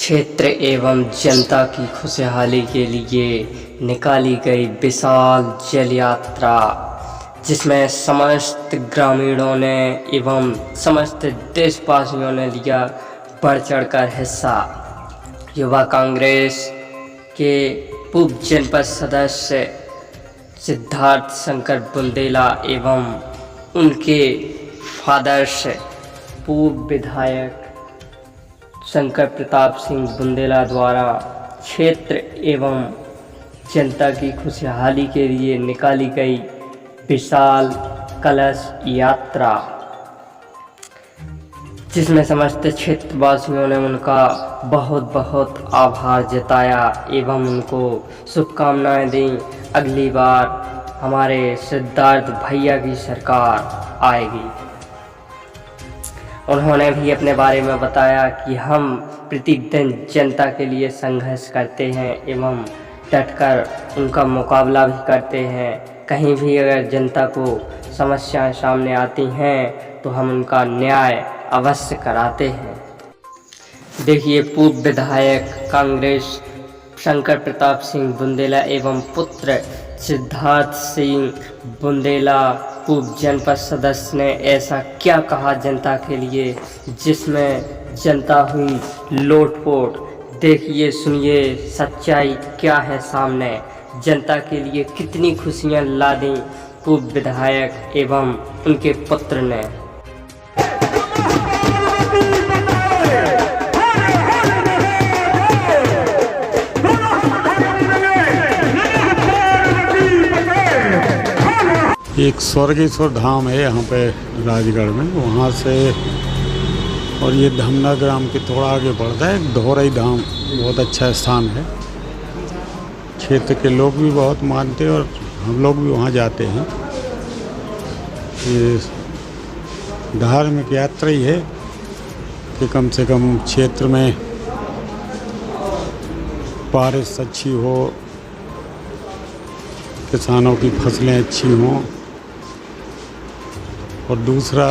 क्षेत्र एवं जनता की खुशहाली के लिए निकाली गई विशाल जल यात्रा, जिसमें समस्त ग्रामीणों ने एवं समस्त देशवासियों ने लिया बढ़ चढ़कर हिस्सा। युवा कांग्रेस के पूर्व जनपद सदस्य सिद्धार्थ शंकर बुंदेला एवं उनके फादर्स पूर्व विधायक शंकर प्रताप सिंह बुंदेला द्वारा क्षेत्र एवं जनता की खुशहाली के लिए निकाली गई विशाल कलश यात्रा, जिसमें समस्त क्षेत्रवासियों ने उनका बहुत बहुत आभार जताया एवं उनको शुभकामनाएं दी। अगली बार हमारे सिद्धार्थ भैया की सरकार आएगी। उन्होंने भी अपने बारे में बताया कि हम प्रतिदिन जनता के लिए संघर्ष करते हैं एवं डटकर उनका मुकाबला भी करते हैं। कहीं भी अगर जनता को समस्याएं सामने आती हैं तो हम उनका न्याय अवश्य कराते हैं। देखिए, पूर्व विधायक कांग्रेस शंकर प्रताप सिंह बुंदेला एवं पुत्र सिद्धार्थ सिंह बुंदेला पूर्व जनपद सदस्य ने ऐसा क्या कहा जनता के लिए, जिसमें जनता हुई लोटपोट। देखिए, सुनिए सच्चाई क्या है सामने। जनता के लिए कितनी खुशियां ला दी पूर्व विधायक एवं उनके पुत्र ने। एक स्वर्गेश्वर धाम है यहाँ पे राजगढ़ में, वहाँ से और ये धमना ग्राम के थोड़ा आगे बढ़ता है एक धौरई धाम, बहुत अच्छा स्थान है। क्षेत्र के लोग भी बहुत मानते हैं और हम लोग भी वहाँ जाते हैं। ये धार्मिक यात्रा ही है कि कम से कम क्षेत्र में बारिश अच्छी हो, किसानों की फसलें अच्छी हों, और दूसरा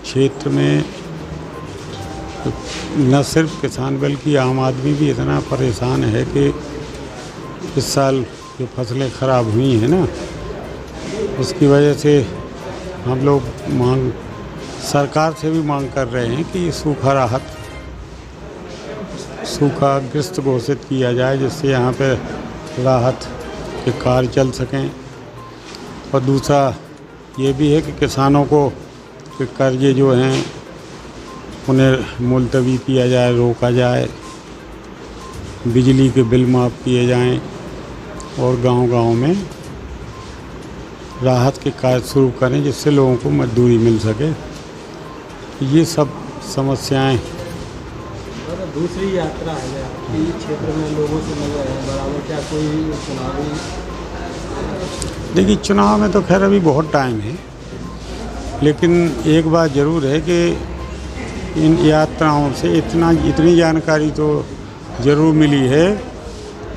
क्षेत्र में न सिर्फ किसान बल्कि आम आदमी भी इतना परेशान है कि इस साल जो फसलें ख़राब हुई हैं ना, उसकी वजह से हम लोग सरकार से भी मांग कर रहे हैं कि सूखा राहत, सूखा ग्रस्त घोषित किया जाए, जिससे यहाँ पे राहत के कार्य चल सकें। और दूसरा ये भी है कि किसानों को के कर्जे जो हैं उन्हें मुलतवी किया जाए, रोका जाए, बिजली के बिल माफ़ किए जाएं और गांव-गांव में राहत के कार्य शुरू करें, जिससे लोगों को मजदूरी मिल सके। ये सब समस्याएं। दूसरी यात्रा है आपकी क्षेत्र में, लोगों से मिल रहे हैं बराबर, क्या कोई चुनावी? देखिए, चुनाव में तो खैर अभी बहुत टाइम है, लेकिन एक बात ज़रूर है कि इन यात्राओं से इतनी जानकारी तो ज़रूर मिली है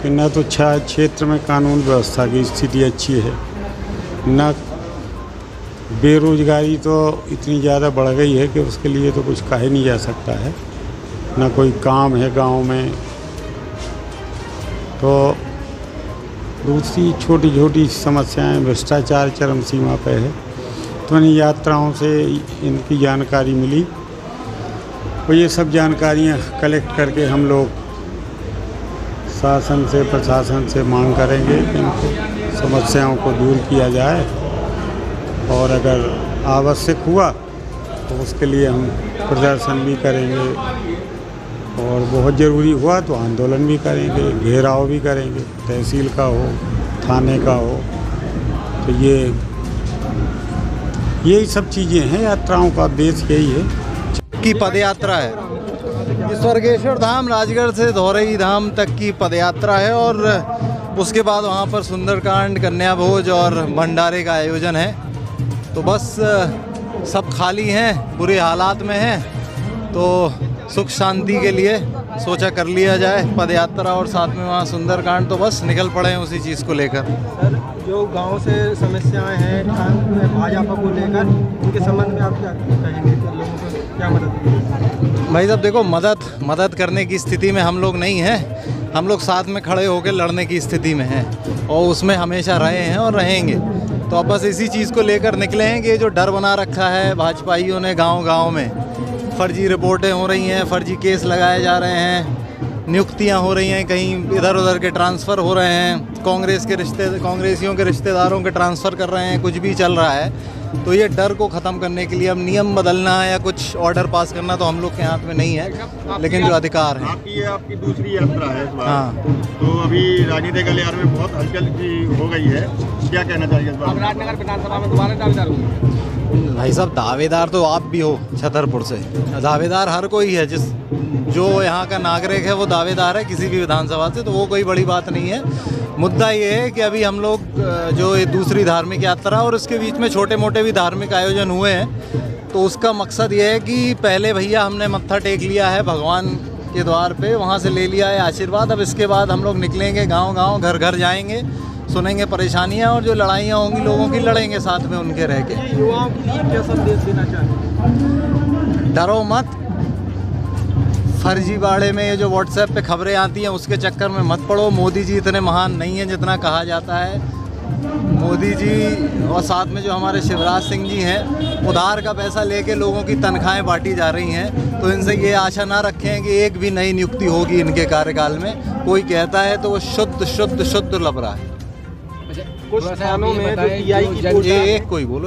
कि न तो क्षेत्र में कानून व्यवस्था की स्थिति अच्छी है, न बेरोज़गारी तो इतनी ज़्यादा बढ़ गई है कि उसके लिए तो कुछ कहा ही नहीं जा सकता है, न कोई काम है गांव में। तो दूसरी छोटी छोटी समस्याएं, भ्रष्टाचार चरम सीमा पे है। तो इन यात्राओं से इनकी जानकारी मिली और ये सब जानकारियां कलेक्ट करके हम लोग शासन से, प्रशासन से मांग करेंगे कि इनको समस्याओं को दूर किया जाए, और अगर आवश्यक हुआ तो उसके लिए हम प्रदर्शन भी करेंगे, और बहुत ज़रूरी हुआ तो आंदोलन भी करेंगे, घेराव भी करेंगे, तहसील का हो, थाने का हो। तो यही सब चीज़ें हैं। यात्राओं का उद्देश्य यही है की पदयात्रा है। ये स्वर्गेश्वर धाम राजगढ़ से धौरई धाम तक की पदयात्रा है, और उसके बाद वहाँ पर सुंदरकांड, कन्या भोज और भंडारे का आयोजन है। तो बस सब खाली हैं, बुरे हालात में हैं, तो सुख शांति के लिए सोचा कर लिया जाए पद यात्रा और साथ में वहाँ सुंदरकांड, तो बस निकल पड़े हैं उसी चीज़ को लेकर। सर, जो गांव से समस्याएं हैं भाजपा को लेकर, उनके संबंध में आप क्या कहेंगे कि लोगों को क्या मदद? भाई साहब देखो, मदद करने की स्थिति में हम लोग नहीं हैं, हम लोग साथ में खड़े होकर लड़ने की स्थिति में हैं और उसमें हमेशा रहे हैं और रहेंगे। तो अब बस इसी चीज़ को लेकर निकले हैं कि ये जो डर बना रखा है भाजपाइयों ने गांव-गांव में, फर्जी रिपोर्टें हो रही हैं, फर्जी केस लगाए जा रहे हैं, नियुक्तियां हो रही हैं, कहीं इधर उधर के ट्रांसफ़र हो रहे हैं, कांग्रेसियों के रिश्तेदारों के ट्रांसफ़र कर रहे हैं, कुछ भी चल रहा है। तो ये डर को ख़त्म करने के लिए अब नियम बदलना या कुछ ऑर्डर पास करना तो हम लोग के हाथ में नहीं है, लेकिन जो अधिकार है। आपकी दूसरी यात्रा है इस बार। हाँ, तो अभी राजनीतिक गलियारे में बहुत हलचल की हो गई है, क्या कहना चाहिए इस बार? राजनगर विधानसभा में दोबारा दावेदार होंगे? भाई साहब दावेदार तो आप भी हो छतरपुर से, दावेदार हर कोई है, जो यहाँ का नागरिक है वो दावेदार है किसी भी विधानसभा से, तो वो कोई बड़ी बात नहीं है। मुद्दा ये है कि अभी हम लोग जो ये दूसरी धार्मिक यात्रा और उसके बीच में छोटे मोटे भी धार्मिक आयोजन हुए हैं, तो उसका मकसद ये है कि पहले भैया हमने मत्था टेक लिया है भगवान के द्वार पे, वहाँ से ले लिया है आशीर्वाद। अब इसके बाद हम लोग निकलेंगे गांव-गांव, घर-घर जाएंगे, सुनेंगे परेशानियाँ और जो लड़ाइयाँ होंगी लोगों की, लड़ेंगे साथ में उनके रह के। युवाओं के लिए क्या संदेश देना चाहेंगे? डरो मत, फर्जीवाड़े में ये जो व्हाट्सएप पे खबरें आती हैं उसके चक्कर में मत पड़ो। मोदी जी इतने महान नहीं हैं जितना कहा जाता है। मोदी जी और साथ में जो हमारे शिवराज सिंह जी हैं, उधार का पैसा लेके लोगों की तनख्वाहें बांटी जा रही हैं, तो इनसे ये आशा ना रखें कि एक भी नई नियुक्ति होगी इनके कार्यकाल में। कोई कहता है तो वो शुद्ध लग रहा है। कुछ स्थानों में जो टीआई की एक कोई बोलो।